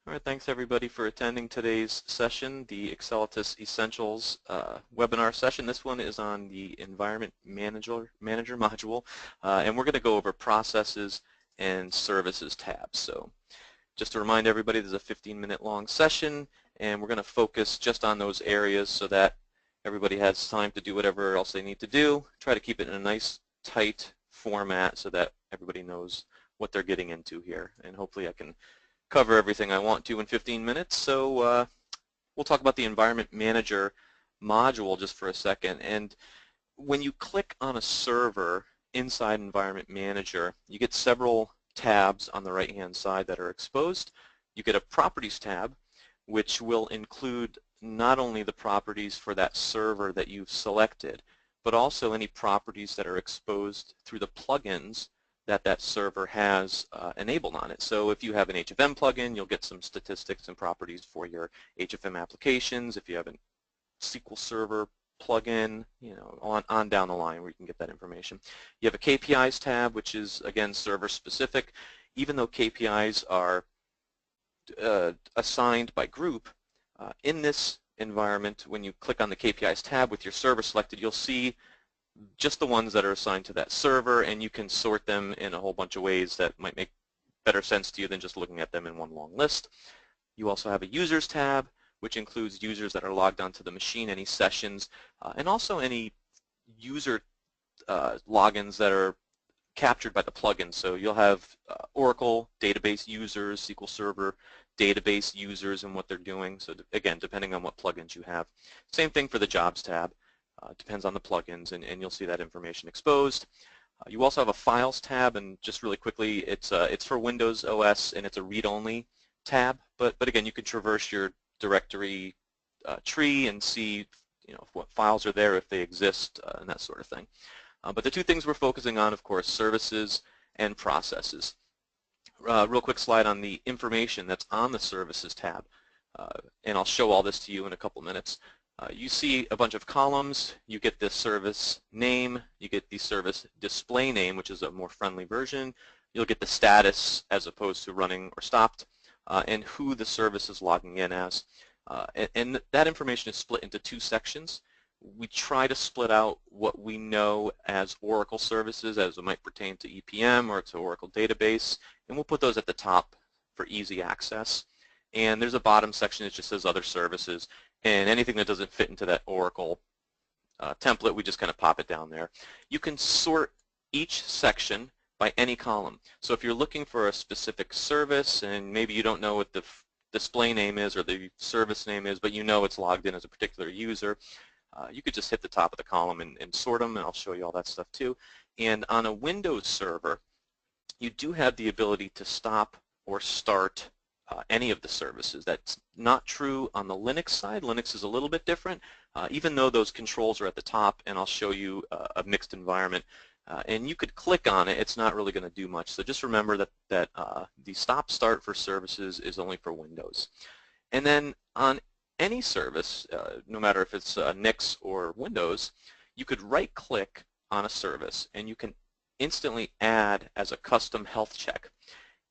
All right, thanks everybody for attending today's session, the Accelatis Essentials webinar session. This one is on the Environment Manager module, and we're going to go over Processes and Services tabs. So just to remind everybody, this is a 15-minute long session, and we're going to focus just on those areas so that everybody has time to do whatever else they need to do. Try to keep it in a nice, tight format so that everybody knows what they're getting into here, and hopefully I can cover everything I want to in 15 minutes. So we'll talk about the Environment Manager module just for a second. And when you click on a server inside Environment Manager, you get several tabs on the right-hand side that are exposed. You get a Properties tab, which will include not only the properties for that server that you've selected, but also any properties that are exposed through the plugins that server has enabled on it. So if you have an HFM plugin, you'll get some statistics and properties for your HFM applications. If you have a SQL Server plugin, on down the line where you can get that information. You have a KPIs tab, which is, again, server specific. Even though KPIs are assigned by group, in this environment, when you click on the KPIs tab with your server selected, you'll see just the ones that are assigned to that server, and you can sort them in a whole bunch of ways that might make better sense to you than just looking at them in one long list. You also have a Users tab, which includes users that are logged onto the machine, any sessions, and also any user logins that are captured by the plugin. So you'll have Oracle database users, SQL Server database users and what they're doing. So again, depending on what plugins you have. Same thing for the Jobs tab. Depends on the plugins, and you'll see that information exposed. You also have a Files tab, and just really quickly, it's for Windows OS, and it's a read-only tab. But again, you can traverse your directory tree and see what files are there, if they exist, and that sort of thing. But the two things we're focusing on, of course, services and processes. Real quick slide on the information that's on the Services tab, and I'll show all this to you in a couple minutes. You see a bunch of columns. You get this service name. You get the service display name, which is a more friendly version. You'll get the status as opposed to running or stopped, and who the service is logging in as. And that information is split into two sections. We try to split out what we know as Oracle services as it might pertain to EPM or to Oracle database, and we'll put those at the top for easy access. And there's a bottom section that just says other services, and anything that doesn't fit into that Oracle template, we just kind of pop it down there. You can sort each section by any column. So if you're looking for a specific service and maybe you don't know what the display name is or the service name is, but you know it's logged in as a particular user, you could just hit the top of the column and sort them, and I'll show you all that stuff too. And on a Windows server, you do have the ability to stop or start any of the services. That's not true on the Linux side. Linux is a little bit different, even though those controls are at the top, and I'll show you a mixed environment. And you could click on it. It's not really going to do much. So just remember that the stop-start for services is only for Windows. And then on any service, no matter if it's Nix or Windows, you could right-click on a service, and you can instantly add as a custom health check.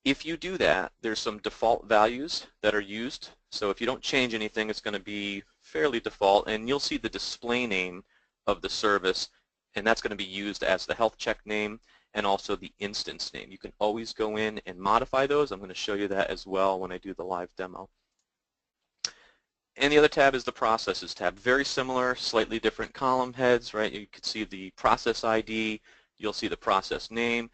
If you do that, there's some default values that are used. So if you don't change anything, it's going to be fairly default, and you'll see the display name of the service, and that's going to be used as the health check name and also the instance name. You can always go in and modify those. I'm going to show you that as well when I do the live demo. And the other tab is the Processes tab. Very similar, slightly different column heads, right? You can see the process ID. You'll see the process name.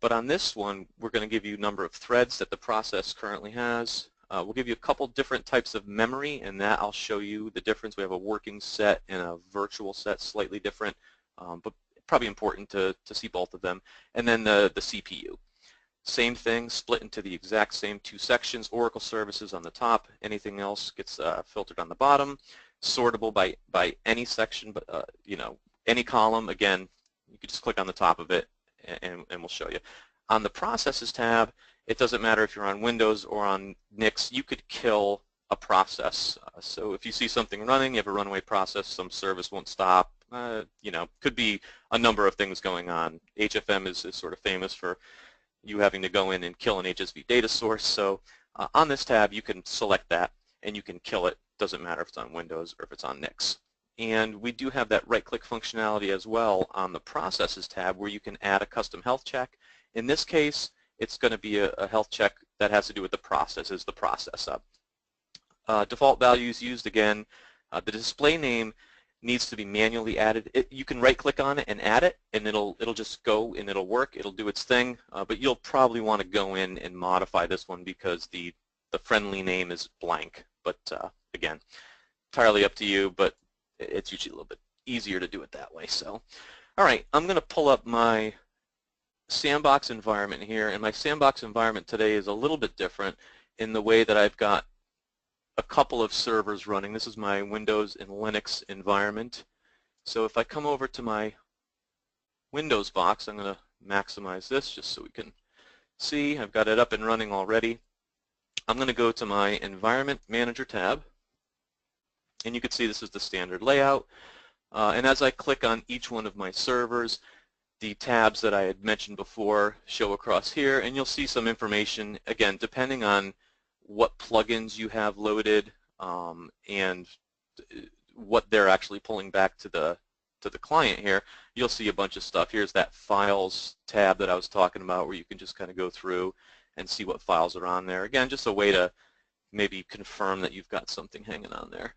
But on this one, we're going to give you a number of threads that the process currently has. We'll give you a couple different types of memory, and that I'll show you the difference. We have a working set and a virtual set, slightly different, but probably important to see both of them. And then the CPU. Same thing, split into the exact same two sections. Oracle services on the top. Anything else gets filtered on the bottom. Sortable by any section, but any column. Again, you can just click on the top of it, and we'll show you. On the Processes tab, it doesn't matter if you're on Windows or on Nix, you could kill a process. So if you see something running, you have a runaway process, some service won't stop, could be a number of things going on. HFM is sort of famous for you having to go in and kill an HSV data source, so On this tab, you can select that and you can kill it. Doesn't matter if it's on Windows or if it's on Nix. And we do have that right-click functionality as well on the Processes tab where you can add a custom health check. In this case, it's going to be a health check that has to do with the process, is the process up. Default values used again. The display name needs to be manually added. You can right-click on it and add it, and it'll just go and it'll work. It'll do its thing, but you'll probably want to go in and modify this one because the friendly name is blank. But again, entirely up to you. But it's usually a little bit easier to do it that way. So, all right, I'm going to pull up my sandbox environment here, and my sandbox environment today is a little bit different in the way that I've got a couple of servers running. This is my Windows and Linux environment. So if I come over to my Windows box, I'm going to maximize this just so we can see. I've got it up and running already. I'm going to go to my Environment Manager tab, and you can see this is the standard layout. And as I click on each one of my servers, the tabs that I had mentioned before show across here, and you'll see some information, again, depending on what plugins you have loaded and what they're actually pulling back to the client here. You'll see a bunch of stuff. Here's that Files tab that I was talking about where you can just kind of go through and see what files are on there. Again, just a way to maybe confirm that you've got something hanging on there.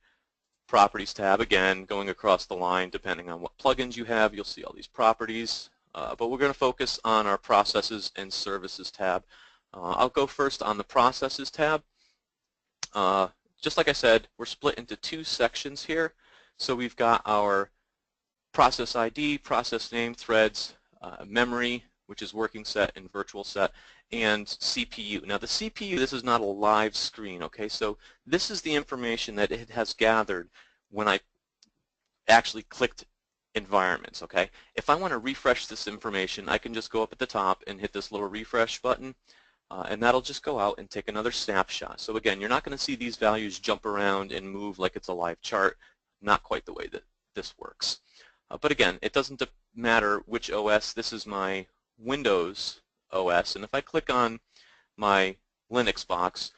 Properties tab, again, going across the line depending on what plugins you have, you'll see all these properties. But we're going to focus on our Processes and Services tab. I'll go first on the Processes tab. Just like I said, we're split into two sections here. So we've got our process ID, process name, threads, memory, which is working set and virtual set, and CPU. Now the CPU, this is not a live screen, okay? So this is the information that it has gathered when I actually clicked environments, okay? If I want to refresh this information, I can just go up at the top and hit this little refresh button. And that'll just go out and take another snapshot. So again, you're not going to see these values jump around and move like it's a live chart. Not quite the way that this works. But again, it doesn't matter which OS. This is my Windows OS. And if I click on my Linux box,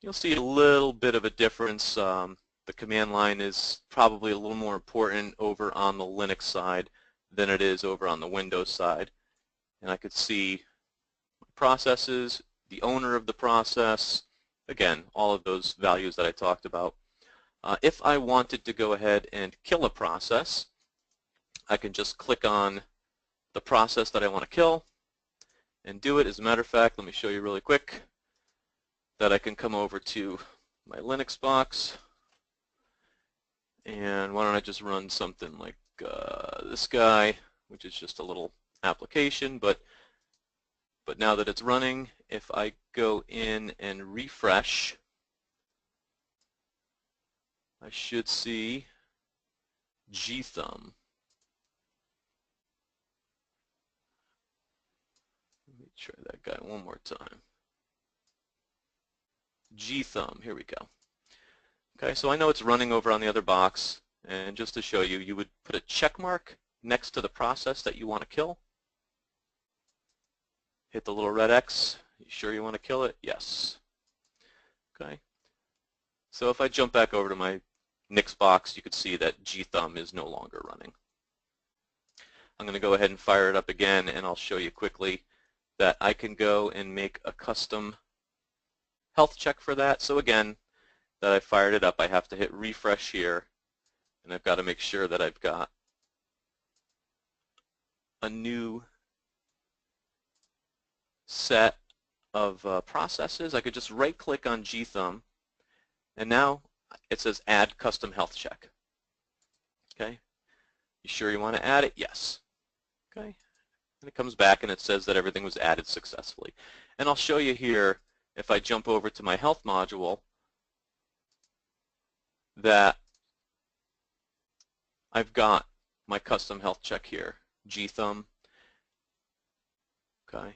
you'll see a little bit of a difference. The command line is probably a little more important over on the Linux side than it is over on the Windows side. And I could see processes, the owner of the process, again, all of those values that I talked about. If I wanted to go ahead and kill a process, I can just click on the process that I want to kill and do it. As a matter of fact, let me show you really quick that I can come over to my Linux box, and why don't I just run something like this guy, which is just a little application, but now that it's running, if I go in and refresh, I should see gthumb. Let me try that guy one more time. Gthumb, here we go. Okay, so I know it's running over on the other box, and just to show you, you would put a check mark next to the process that you want to kill. Hit the little red X. You sure you want to kill it? Yes. Okay. So if I jump back over to my Nix box, you can see that gthumb is no longer running. I'm going to go ahead and fire it up again, and I'll show you quickly that I can go and make a custom health check for that. So again, that I fired it up, I have to hit refresh here, and I've got to make sure that I've got a new set of processes. I could just right-click on gthumb, and now it says Add Custom Health Check. Okay, you sure you want to add it? Yes. Okay, and it comes back and it says that everything was added successfully. And I'll show you here, if I jump over to my health module, that I've got my custom health check here, gthumb. Okay.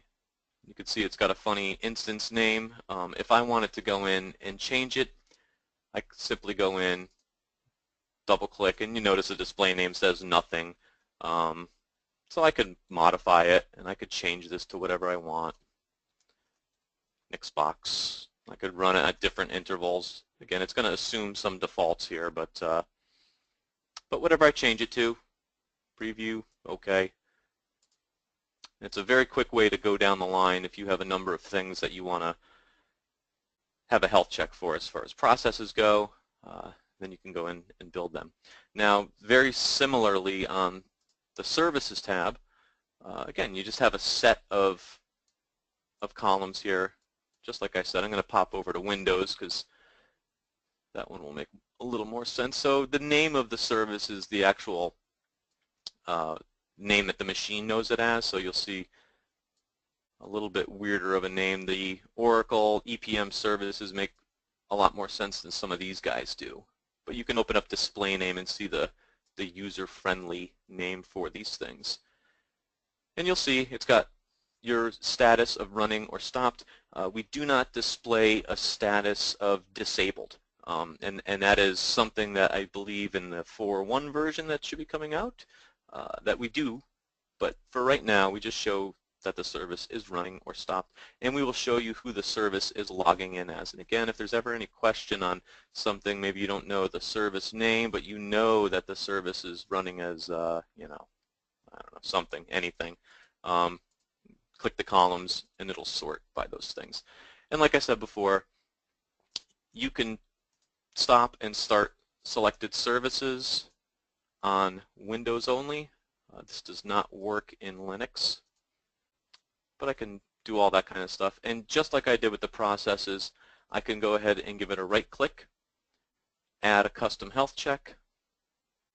You can see it's got a funny instance name. If I wanted to go in and change it, I could simply go in, double click, and you notice the display name says nothing. So I could modify it, and I could change this to whatever I want. Nixbox I could run it at different intervals. Again, it's going to assume some defaults here, but whatever I change it to, preview, okay. It's a very quick way to go down the line if you have a number of things that you want to have a health check for as far as processes go. Then you can go in and build them. Now, very similarly on the Services tab, again, you just have a set of columns here. Just like I said, I'm going to pop over to Windows because that one will make a little more sense. So the name of the service is the actual name that the machine knows it as. So you'll see a little bit weirder of a name. The Oracle EPM services make a lot more sense than some of these guys do. But you can open up display name and see the user-friendly name for these things. And you'll see it's got your status of running or stopped. We do not display a status of disabled. And that is something that I believe in the 4.1 version that should be coming out that we do. But for right now, we just show that the service is running or stopped, and we will show you who the service is logging in as. And again, if there's ever any question on something, maybe you don't know the service name, but you know that the service is running as, you know, I don't know, something, anything, click the columns and it'll sort by those things. And like I said before, you can stop and start selected services on Windows only. This does not work in Linux, but I can do all that kind of stuff. And just like I did with the processes, I can go ahead and give it a right click, add a custom health check,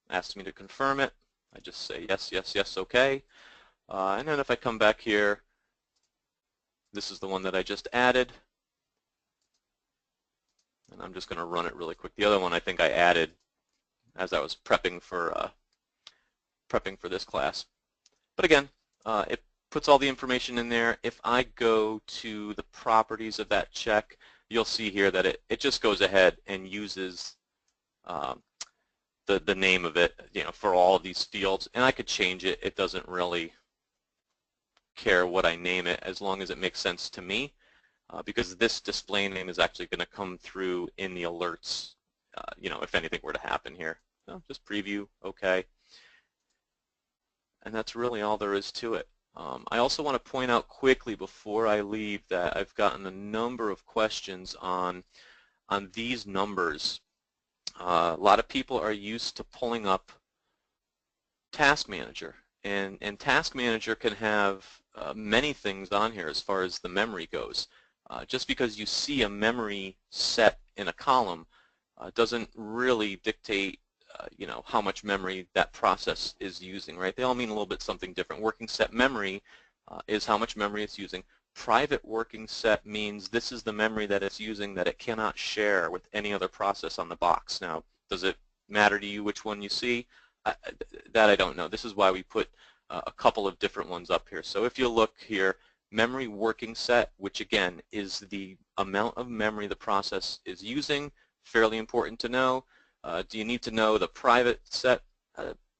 asks me to confirm it. I just say yes, yes, yes, okay. And then if I come back here, this is the one that I just added. And I'm just going to run it really quick. The other one I think I added as I was prepping for this class. But again, it puts all the information in there. If I go to the properties of that check, you'll see here that it just goes ahead and uses the name of it, you know, for all of these fields. And I could change it. It doesn't really care what I name it as long as it makes sense to me, because this display name is actually going to come through in the alerts, you know, if anything were to happen here. So just preview, okay. And that's really all there is to it. I also want to point out quickly before I leave that I've gotten a number of questions on these numbers. A lot of people are used to pulling up Task Manager, and Task Manager can have many things on here as far as the memory goes. Just because you see a memory set in a column doesn't really dictate you know, how much memory that process is using, right? They all mean a little bit something different. Working set memory is how much memory it's using. Private working set means this is the memory that it's using that it cannot share with any other process on the box. Now, does it matter to you which one you see? That I don't know. This is why we put a couple of different ones up here. So if you look here, memory working set, which again is the amount of memory the process is using, fairly important to know. Do you need to know the private set?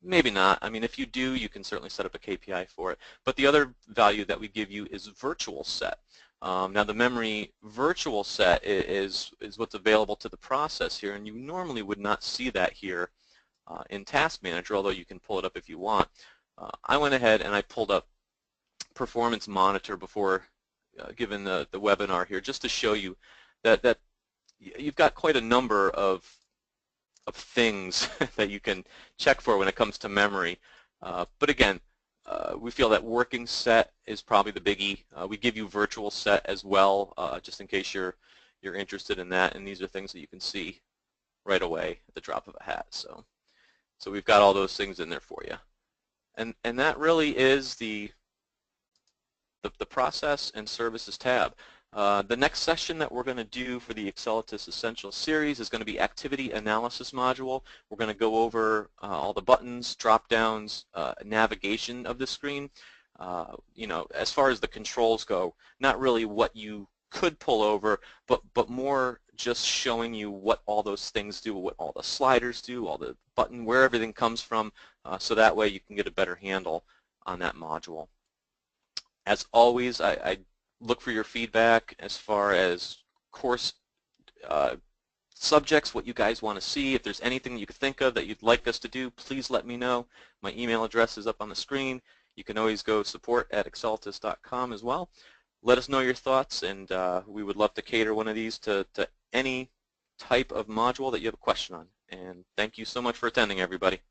Maybe not. I mean, if you do, you can certainly set up a KPI for it. But the other value that we give you is virtual set. Now, the memory virtual set is what's available to the process here, and you normally would not see that here in Task Manager, although you can pull it up if you want. I went ahead and I pulled up Performance Monitor before giving the webinar here, just to show you that you've got quite a number of things that you can check for when it comes to memory. But again, we feel that working set is probably the biggie. We give you virtual set as well, just in case you're interested in that. And these are things that you can see right away at the drop of a hat. So we've got all those things in there for you. And that really is the process and services tab. The next session that we're going to do for the Accelatis Essentials series is going to be Activity Analysis module. We're going to go over all the buttons, drop-downs, navigation of the screen. You know, as far as the controls go, not really what you could pull over, but more just showing you what all those things do, what all the sliders do, all the button, where everything comes from, so that way you can get a better handle on that module. As always, I look for your feedback as far as course subjects, what you guys want to see. If there's anything you could think of that you'd like us to do, please let me know. My email address is up on the screen. You can always go support@accelatis.com as well. Let us know your thoughts, and we would love to cater one of these to any type of module that you have a question on. And thank you so much for attending, everybody.